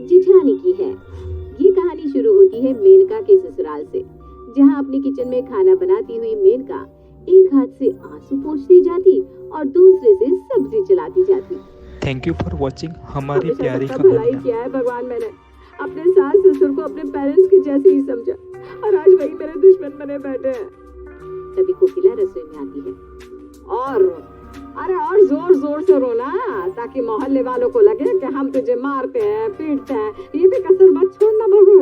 जिठानी की है। ये कहानी शुरू होती है मेनका के ससुराल से, जहाँ अपनी किचन में खाना बनाती हुई मेनका एक हाथ से आंसू पोंछती जाती और दूसरे से सब्जी चलाती जाती। थैंक यू फॉर वॉचिंग हमारी हमेशा प्यारी सबका भलाई कहानियाँ। किया है भगवान। मैंने अपने सास ससुर को अपने पेरेंट्स के जैसे ही समझा और आज वही मेरे दुश्मन बने बैठे हैं। तभी कोकिला रसोई में आती है और जोर जोर से रोना, ताकि मोहल्ले वालों को लगे कि हम तुझे मारते हैं पीटते हैं। ये भी कसर मत छोड़ना बहू।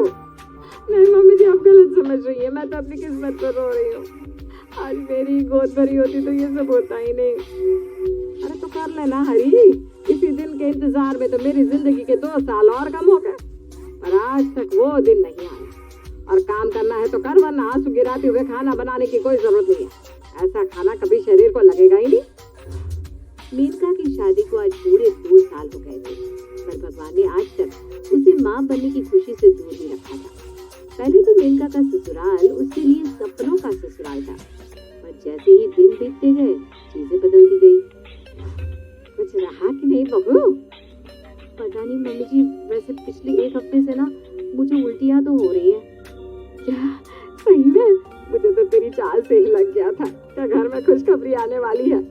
नहीं मम्मी जी, आप गलत समझ रही है। मैं तो अपनी किस्मत पर रो रही हूँ। आज मेरी गोद भरी होती तो ये सब होता ही नहीं। अरे तो कर लेना हरी, इसी दिन के इंतजार में तो मेरी जिंदगी के 2 साल और कम हो गए, पर आज तक वो दिन नहीं आया। और काम करना है तो कर, वरना आंसू गिराते हुए खाना बनाने की कोई जरूरत नहीं है। ऐसा खाना कभी शरीर को लगेगा ही नहीं। मेनका की शादी को आज पूरे 2 साल हो गए थे, पर भगवान ने आज तक उसे माँ बनने की खुशी से दूर ही रखा था। पहले तो मेनका का ससुराल उसके लिए सपनों का ससुराल था, पर जैसे ही दिन बीतते गए चीजें बदलती गई। कुछ रहा कि नहीं बहू? पता नहीं मम्मी जी, वैसे पिछले 1 हफ्ते से ना मुझे उल्टियाँ तो हो रही है। क्या सही में? मुझे तो तेरी चाल से ही लग गया था कि घर में खुशखबरी आने वाली है।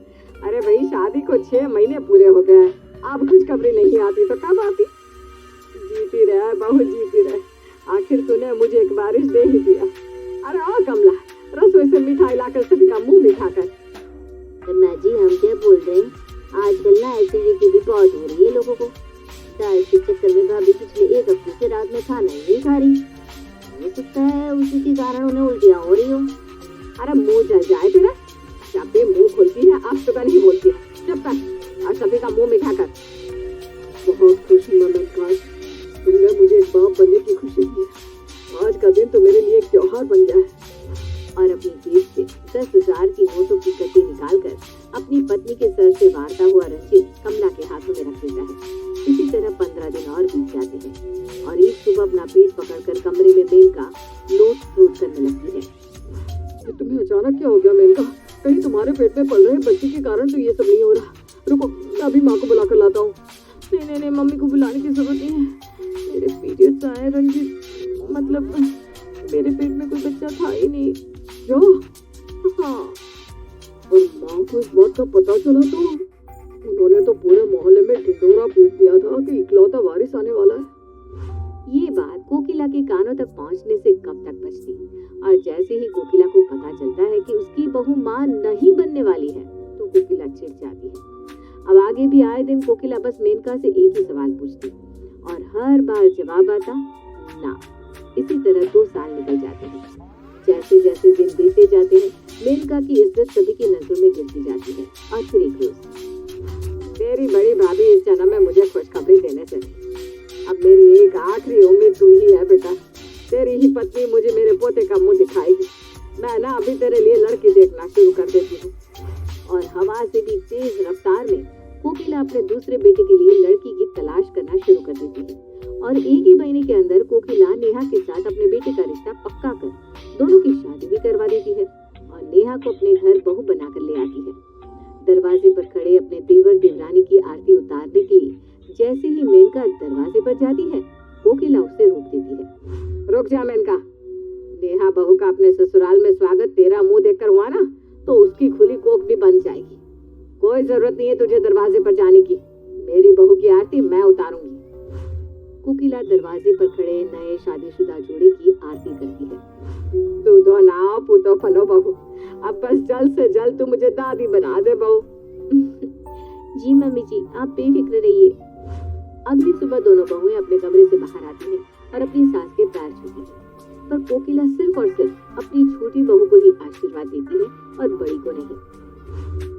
अरे भाई, शादी को 6 महीने पूरे हो गए, अब खुशखबरी नहीं आती तो कब आती? जीती रहे बहू, जीती रहे। आखिर तूने मुझे एक बारिश दे ही दिया। अरे ओ कमला, रसोई से मिठाई लाकर सभी का मुंह मिठाकर। कन्ना जी, हम क्या बोल रहे हैं, आजकल ना एसिडिटी भी बहुत हो रही है लोगों को। दाल के चक्कर में भाभी पिछले 1 हफ्ते से रात में खाना ही नहीं खा रही। हो सकता है उसी के कारण उन्हें उल्टियाँ हो रही हो। अरे मुंह जल जाए तेरा, जब भी मुंह खोलती है आप तो नहीं बोलती है। चुप कर और सभी का मुंह मिठा कर। बहुत खुश हूँ मैं काश, तुमने मुझे एक बाप बनने की खुशी दी। आज का दिन तो मेरे लिए एक त्योहार बन गया है। और अपनी जेब से 10,000 की नोटों की कट्टी निकालकर अपनी पत्नी के सर से वारता हुआ रंजीत कमला के हाथों में रख देता है। इसी तरह 15 दिन और बीत जाते हैं और एक सुबह अपना पेट पकड़कर कमरे में मेनका लोट करने लगती है। तुम्हें अचानक क्या हो गया मेनका? कहीं तुम्हारे पेट में पल रहे बच्चे के कारण तो ये सब नहीं हो रहा। रुको, मैं अभी माँ को बुला कर लाता हूँ। नहीं, मम्मी को बुलाने की जरूरत नहीं है। मेरे पीरियड्स आए रंजीत, मतलब मेरे पेट में कोई बच्चा था ही नहीं। जो हाँ, और माँ को इस बात का पता चला तो उन्होंने तो पूरे मोहल्ले में ढिंढोरा पीट दिया था कि इकलौता वारिस आने वाला है। ये बात कोकिला के कानों तक पहुंचने से कब तक बचती, और जैसे ही कोकिला को पता चलता है कि उसकी बहू माँ नहीं बनने वाली है तो कोकिला चिढ़ जाती है। अब आगे भी आए दिन कोकिला बस मेनका से एक ही सवाल पूछती और हर बार जवाब आता ना। इसी तरह 2 साल निकल जाते हैं। जैसे जैसे दिन बीतते जाते हैं मेनका की इज्जत सभी की नजरों में गिरती जाती है। और फिर एक रोज तेरी बड़ी भाभी इस जन्म में मुझे खुशखबरी देने से अब मेरी एक आखिरी उम्मीद तू ही है बेटा। तेरी ही पत्नी मुझे मेरे पोते का मुंह दिखाएगी। मैं ना अभी तेरे लिए लड़की देखना शुरू कर देती हूँ। और हवा से भी तेज रफ्तार में कोकिला अपने दूसरे बेटे के लिए लड़की की तलाश करना शुरू कर देती है। और एक ही महीने के अंदर कोकिला नेहा के साथ अपने बेटे का रिश्ता पक्का कर दोनों की शादी भी करवा देती है और नेहा को अपने घर बहू बनाकर ले आती है। दरवाजे पर खड़े अपने देवर देवरानी की आरती उतारने के लिए जैसे ही मेनका दरवाजे पर जाती है कोकिला उसे रोक देती है। रुक जा मेनका, नेहा बहू का अपने ससुराल में स्वागत तेरा मुंह देखकर हुआ ना तो उसकी खुली कोख भी बन जाएगी। कोई जरूरत नहीं है तुझे दरवाजे पर जाने की। मेरी बहू की आरती मैं उतारूंगी। कोकिला दरवाजे पर खड़े नए शादीशुदा जोड़े की आरती करती है। तू दो नाव पुतो फलो बहू, अब बस जल्द से जल्द तू मुझे दादी बना दे बहू। जी मम्मी जी, आप बेफिक्र रहिए। अगली सुबह दोनों बहुएं अपने कमरे से बाहर आती हैं और अपनी सास के पैर छूती हैं, पर कोकिला सिर्फ और सिर्फ अपनी छोटी बहू को ही आशीर्वाद देती है और बड़ी को नहीं।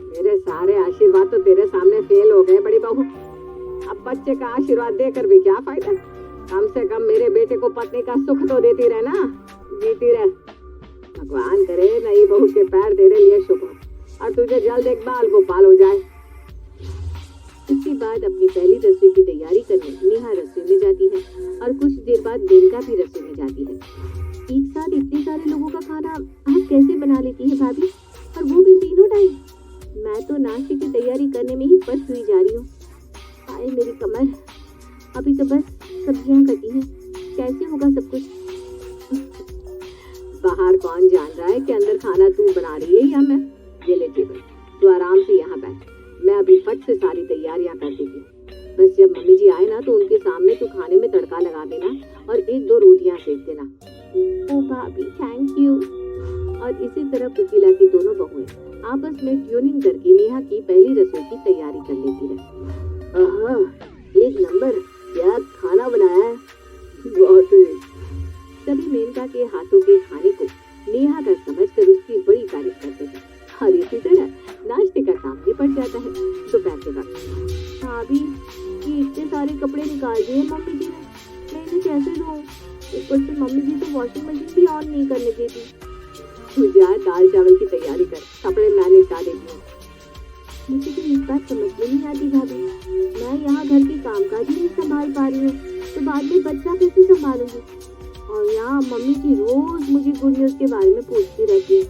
मेरे सारे आशीर्वाद तो तेरे सामने फेल हो गए बड़ी बहू। अब बच्चे का आशीर्वाद देकर भी क्या फायदा? कम से कम मेरे बेटे को पत्नी का सुख तो देती रहे ना, जीती रहे। भगवान करे नई बहू के पैर तेरे लिए शुभ हो और तुझे जल्द एक बाल गोपाल हो जाए। इसके बाद अपनी पहली रसोई की तैयारी करने नेहा रसोई में जाती है और कुछ देर बाद मेनका भी रसोई में जाती है। एक साथ इतने सारे लोगों का खाना आप कैसे बना लेती है भाभी, और वो भी तीनों टाइम? मैं तो नाश्ते की तैयारी करने में ही फंस हुई जा रही हूँ। हाय मेरी कमर, अभी तो बस सब्जियां कटी हैं, कैसे होगा सब कुछ? बाहर कौन जान रहा है कि अंदर खाना तू बना रही है या मैं? ये ले टेबल, तू आराम से यहाँ बैठ, मैं अभी फट से सारी तैयारियां कर देती हूँ। बस जब मम्मी जी आए ना तो उनके सामने तू खाने में तड़का लगा देना और 1-2 रोटियां सेक देना। ओ भाभी, थैंक यू। और इसी तरह कोकिला की दोनों बहुएं आपस में ट्यूनिंग करके नेहा की पहली रसोई की तैयारी कर लेती है। आहा, एक नंबर, क्या खाना बनाया है। सभी मेनका के हाथों के खाने को नेहा का समझकर उसकी बड़ी तारीफ करते हैं और इसी तरह नाश्ते का काम भी पड़ जाता है। दोपहर के वक्त भाभी, ये इतने सारे कपड़े निकाल दिए मम्मी जी ने, मैं इन्हें कैसे धोऊं? ऊपर से मम्मी जी तो वॉशिंग मशीन भी ऑन नहीं करने देती। तू जा दाल चावल की तैयारी कर, कपड़े मैं निपटा देती हूँ। मुझे तो इस बात समझ में नहीं आती भाभी, मैं यहाँ घर के कामकाज ही नहीं संभाल पा रही हूँ तो बाद में बच्चा कैसे संभालूंगी? और यहाँ मम्मी जी रोज मुझे गुड न्यूज के बारे में पूछती रहती है।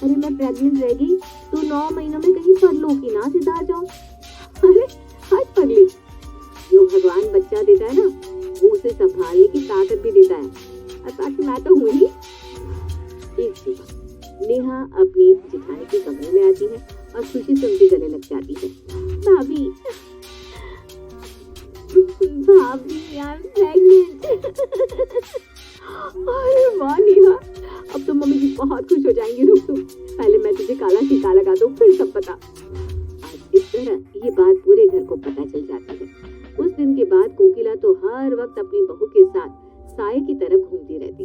अरे मैं प्रेग्नेंट रहेगी तो 9 महीनों में कहीं पढ़ लो कि ना सीधा आ जाऊँ। अरे हट पगली, जो भगवान बच्चा देता है ना वो उसे संभालने की ताकत भी देता है, और ताकि मैं तो हूँ ही। एक सुबह नेहा अपनी जेठानी के कमरे में आती है और खुशी से उनके गले लग जाती है। भाभी, भाभी यार प्रेग्नेंट। अरे वाह नेहा, अब तो मम्मी जी बहुत खुश हो जाएंगी। रुक तू, पहले मैं तुझे काला टीका लगा दूँ फिर सब बता। आज इस तरह ये बात पूरे घर को पता चल जाती है। उस दिन के बाद कोकिला तो हर वक्त अपनी बहू के साथ साए की तरफ घूमती रहती।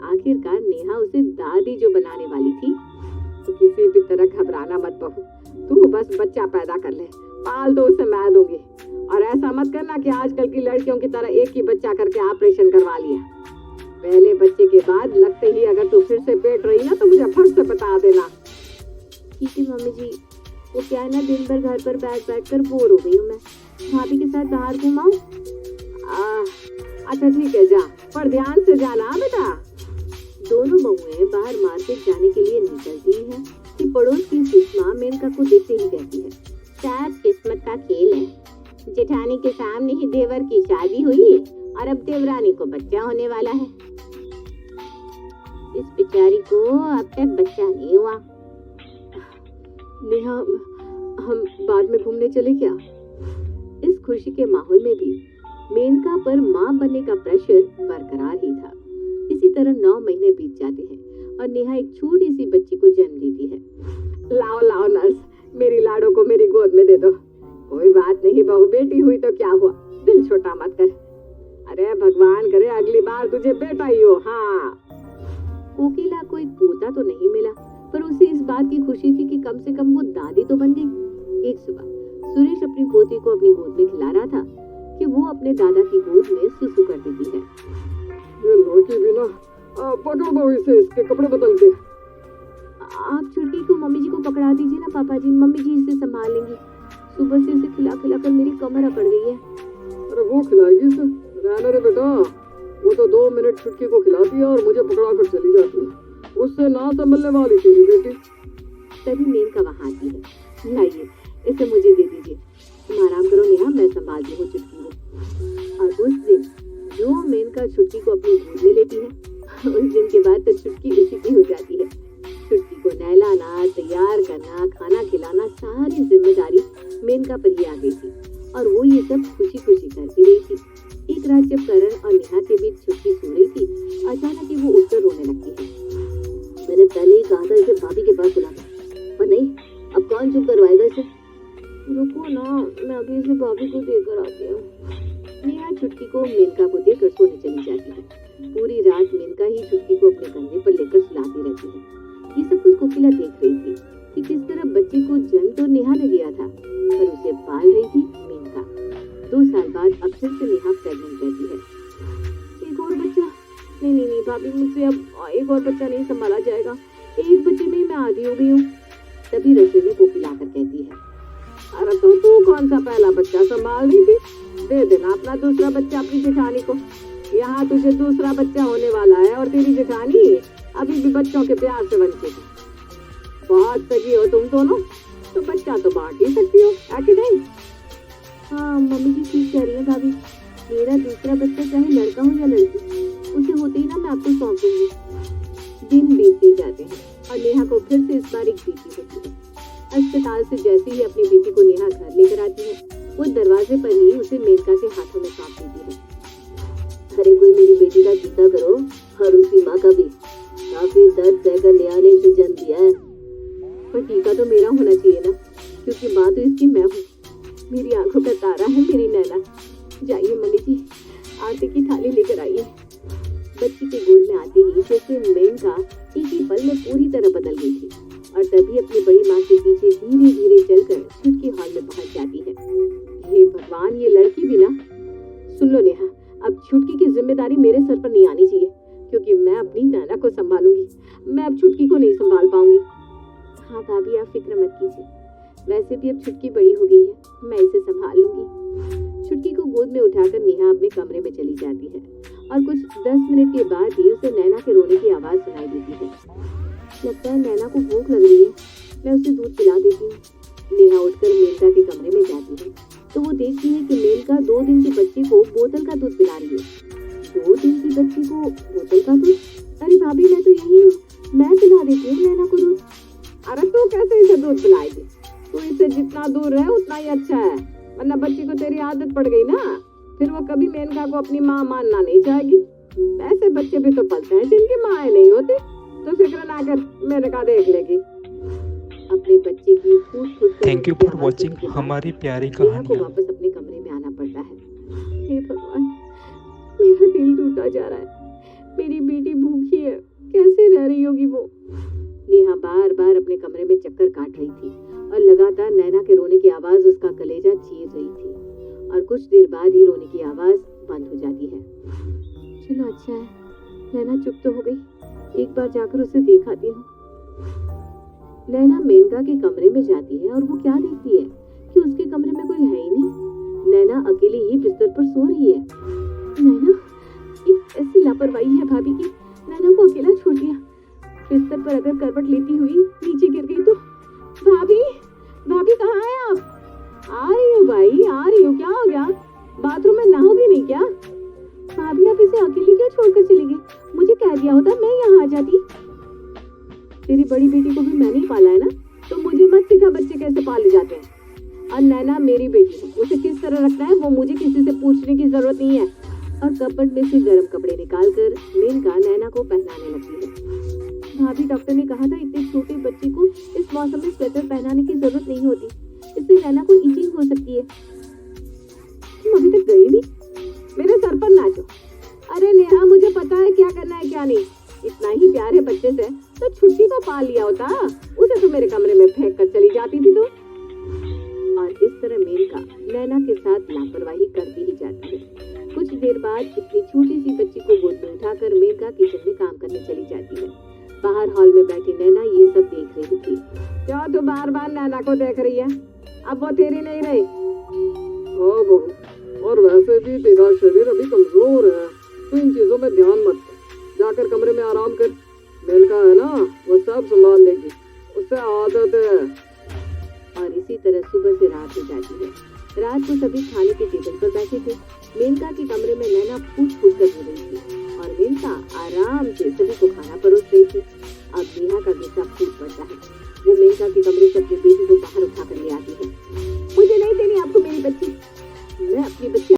आखिरकार नेहा उसे दादी जो बनाने वाली थी। तो किसी भी तरह घबराना मत बहू, तू बस बच्चा पैदा कर ले, पाल तो उसे मैं दूंगी। और ऐसा मत करना कि आजकल की लड़कियों की तरह एक ही बच्चा करके ऑपरेशन करवा लिया। पहले बच्चे के बाद लगते ही अगर तू फिर से पेट रही ना तो मुझे फट से बता देना। ठीक है मम्मी जी, वो क्या है ना, दिन भर घर पर बैठ कर बोर हो गई हूँ मैं, भाभी के साथ बाहर घुमाऊं? अच्छा ठीक है, जा, पर ध्यान से जाना बेटा। दोनों बहुएं बाहर मार्केट जाने के लिए निकलती हैं कि पड़ोस की सुषमा मेनका को देखते ही कहती है, शायद किस्मत का खेल है, जेठानी के सामने ही देवर की शादी हुई और अब देवरानी को बच्चा होने वाला है। इस बेचारी को अब तक बच्चा नहीं हुआ। नेहा, हम बाद में घूमने चले क्या? इस खुशी के माहौल में भी मेनका पर मां बनने का प्रेशर बरकरार ही था। इसी तरह 9 महीने बीत जाते हैं और नेहा एक छोटी सी बच्ची को जन्म देती है। लाओ लाओ नर्स, मेरी लाडो को मेरी गोद में दे दो। कोई बात नहीं बहू, बेटी हुई तो क्या हुआ, दिल छोटा मत कर। अरे भगवान करे अगली बार तुझे बेटा ही हो। हाँ, कोकिला को एक पोता तो नहीं मिला, पर उसे इस बात की खुशी थी कि कम से कम वो दादी तो बन गई। एक सुबह सुरेश अपनी पोती को अपनी गोद में खिला रहा था कि वो अपने दादा की गोद में सुसु कर देती है। ये लड़की भी ना, पकड़ दो इसे, इसके कपड़े बदल के। आप छुट्टी को मम्मी जी को पकड़ा दीजिए ना पापा जी, मम्मी जी इसे संभाल लेंगी। सुबह से इसे खिला खिला कर मेरी कमर अकड़ गई है। अरे वो खिलाएगी इसे, रहने दे बेटा, वो तो 2 मिनट छुटकी को खिलाती है और मुझे पकड़ा कर चली जाती है, उससे ना संभलने वाली तेरी बेटी। तभी मेनका वहाँ आती है। लाइए इसे मुझे दे दीजिए, तुम आराम करो नेहा, मैं संभालती हूँ छुटकी को। और उस दिन जो मेनका छुटकी को अपनी गोद में लेती है, उस दिन के बाद तो छुटकी उसी की हो जाती है। छुटकी को नहलाना, तैयार करना, खाना खिलाना, सारी जिम्मेदारी मेनका पर ही आ गई थी और वो ये सब खुशी खुशी करती रही थी। एक रात जब करण और नेहा के बीच छुटकी सो रही थी, अचानक ही वो उठकर रोने लगती है। मैंने पहले ही कहा था इसे भाभी के पास बुलाना, पर नहीं, अब कौन चुप करवाएगा इसे। रुको ना, मैं अभी इसे भाभी को देकर आती हूँ। नेहा छुटकी को मेनका को देकर सोने चली जाती है। पूरी रात मेनका ही छुटकी को अपने कंधे पर लेकर सुलाती रहती है। ये सब कुछ कोकिला देख रही थी कि किस तरह बच्चे को जन्म तो नेहा ने दिया था, पर उसे पाल रही थी मेनका। 2 साल बाद अब फिर से नेहा प्रेग्नेंट रहती है। एक और बच्चा? नहीं भाभी, मुझसे अब एक और बच्चा नहीं संभाला जाएगा, एक बच्चे में ही मैं आधी हो गई हूँ। तभी रसोई में कोकिला आकर कहती है, अरे तो तू कौन सा पहला बच्चा संभाल रही थी, दे देना अपना दूसरा बच्चा अपनी जेठानी को। यहाँ तुझे दूसरा बच्चा होने वाला है और तेरी जेठानी अभी भी बच्चों के प्यार से वंचित है। बहुत सगी हो तुम दोनों, तो बच्चा तो बांट ही सकती हो, है कि नहीं? हाँ मम्मी जी ठीक कह रही है भाभी, मेरा दूसरा बच्चा चाहे लड़का हो या लड़की, उसे होते ही ना मैं आपको सौंप दूंगी। दिन बीतते जाते हैं और नेहा को फिर से इस बार एक बेटी होती है। अस्पताल से जैसे ही अपनी बेटी को नेहा घर लेकर आती है, वो दरवाजे पर ही उसे मेनका के हाथों में सौंप देती है। अरे कोई मेरी बेटी का चिंता करो, और उसकी माँ का भी। काफी दर्द सहकर नेहा ने इसे जन्म दिया है। पर टीका तो मेरा होना चाहिए ना, क्योंकि माँ तो इसकी मैं हूँ। मेरी आंखों का तारा है मेरी नैना। जाइए मम्मी जी, आरती की थाली लेकर आइए। बच्ची के गोद में आते ही जैसे मेनका एक ही पल में पूरी तरह बदल गई थी और तभी अपनी बड़ी माँ के पीछे धीरे धीरे चलकर छुटकी हॉल में पहुंच जाती है। हे भगवान, ये लड़की भी ना। सुन लो नेहा, अब छुटकी की जिम्मेदारी मेरे सर पर नहीं आनी चाहिए, क्योंकि मैं अपनी नैना को संभालूंगी। मैं अब छुटकी को नहीं संभाल पाऊंगी। हाँ भाभी, आप फिक्र मत कीजिए। वैसे भी अब छुटकी बड़ी हो गई है, मैं इसे संभाल लूंगी। छुटकी को गोद में उठाकर नेहा अपने कमरे में चली जाती है और कुछ 10 मिनट के बाद ही उसे नैना के रोने की आवाज सुनाई देती है। लगता है नैना को भूख लग रही है, मैं उसे दूध पिला देती हूँ। नेहा उठकर मेनका के कमरे में जाती है तो वो देखती है कि मेनका 2 दिन की बच्ची को बोतल का दूध पिला रही है। 2 दिन की बच्ची को बोतल का दूध? अरे भाभी, मैं तो यही हूँ, मैं पिला देती हूँ नैना को दूध। अरे तू कैसे इसे दूध पिलाएगी? तू इससे जितना दूर रहे उतना ही अच्छा है, वरना बच्ची को तेरी आदत पड़ गई ना, फिर वो कभी मेनका को अपनी माँ मानना नहीं चाहेगी। ऐसे बच्चे भी तो पलते हैं जिनकी माँ नहीं होती, तो फिक्र ना कर, मेनका देख लेगी। अपने बच्चे की फूट-फूट कर थैंक यू फॉर वॉचिंग हमारी प्यारी नेहा को कहानियाँ। वापस अपने कमरे में आना पड़ता है। हे भगवान, मेरा दिल टूटा जा रहा है। मेरी बेटी भूखी है, कैसे रह रही होगी वो। नेहा बार बार अपने कमरे में चक्कर काट रही थी और लगातार नैना के रोने की आवाज उसका कलेजा चीर रही थी और कुछ देर बाद ही रोने की आवाज बंद हो जाती है। चलो अच्छा है, नैना चुप तो हो गई, एक बार जाकर उसे देख आती हूँ। नैना मेनका के कमरे में जाती है और वो क्या देखती है कि उसके कमरे में कोई है ही नहीं। नैना अकेली ही बिस्तर पर सो रही है। नैना, एक ऐसी लापरवाही है भाभी की, नैना को अकेला छोड़ दिया। बिस्तर पर अगर करवट लेती हुई नीचे गिर गई तो। भाभी, भाभी कहाँ है आप? आ रही हूँ भाई, आ रही हूँ। क्या हो गया? बाथरूम में नहाओगी नहीं क्या? भाभी, आप इसे अकेली क्यों छोड़कर चली गई? मुझे कह दिया होता, मैं यहाँ आ जाती। तेरी बड़ी बेटी को भी मैंने ही पाला है ना, तो मुझे मत सिखा बच्चे कैसे पाले जाते हैं। और नैना मेरी बेटी है, उसे किस तरह रखना है वो मुझे किसी से पूछने की जरूरत नहीं है। और कपबोर्ड में से गर्म कपड़े निकालकर मेनका नैना को पहनाने लगती है। भाभी, डॉक्टर ने कहा था इतने छोटे बच्चे को इस मौसम में स्वेटर पहनाने की जरूरत नहीं होती, इससे नैना को इचिंग हो सकती है। तुम अभी तक गई नहीं? मेरे सर पर नाचो। अरे नेहा, मुझे पता है क्या करना है क्या नहीं। इतना ही प्यार है बच्चे से तो छुट्टी को पाल लिया होता, उसे तो मेरे कमरे में फेंक कर चली जाती थी तू। और इस तरह मेनका नैना के साथ लापरवाही करती ही जाती है। कुछ देर बाद इतनी छोटी सी बच्ची को गोद में उठाकर मेनका किचन में काम करने चली जाती है। बाहर हॉल में बैठी नैना ये सब देख रही थी। क्या तू बार बार नैना को देख रही है? अब वो तेरी नहीं रही। हाँ बहू, और वैसे भी तेरा शरीर अभी कमजोर है, तो इन चीजों में ध्यान मत दे। जाकर कमरे में आराम कर। मेनका है ना, वो सब संभाल लेगी, उससे आदत है। और इसी तरह सुबह से रात हो जाती है। रात को सभी खाने के टेबल पर बैठे थे। मेनका के कमरे में नैना फूट-फूट कर रो रही थी और मेनका आराम से सभी को खाना परोस रही थी। अब नेहा का गुस्सा फूट पड़ता है। वो मेनका के कमरे से